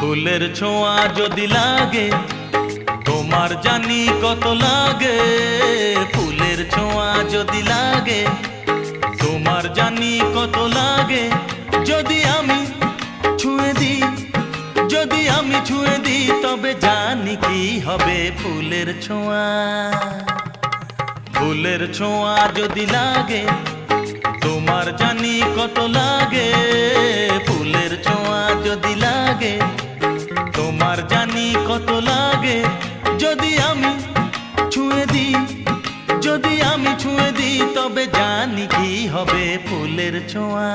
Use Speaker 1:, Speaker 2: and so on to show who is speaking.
Speaker 1: ফুলের ছোঁয়া যদি লাগে তোমার জানি কত লাগে। ফুলের ছোঁয়া যদি লাগে তোমার জানি কত লাগে। যদি আমি ছুঁয়ে দিই, যদি আমি ছুঁয়ে দিই, তবে জানি কি হবে ফুলের ছোঁয়া। ফুলের ছোঁয়া যদি লাগে তোমার জানি কত লাগে। ফুলের ছোঁয়া যদি লাগে তোমার জানি কত লাগে। যদি আমি ছুঁয়ে দিই, যদি আমি ছুঁয়ে দিই, তবে জানি কি হবে ফুলের ছোঁয়া।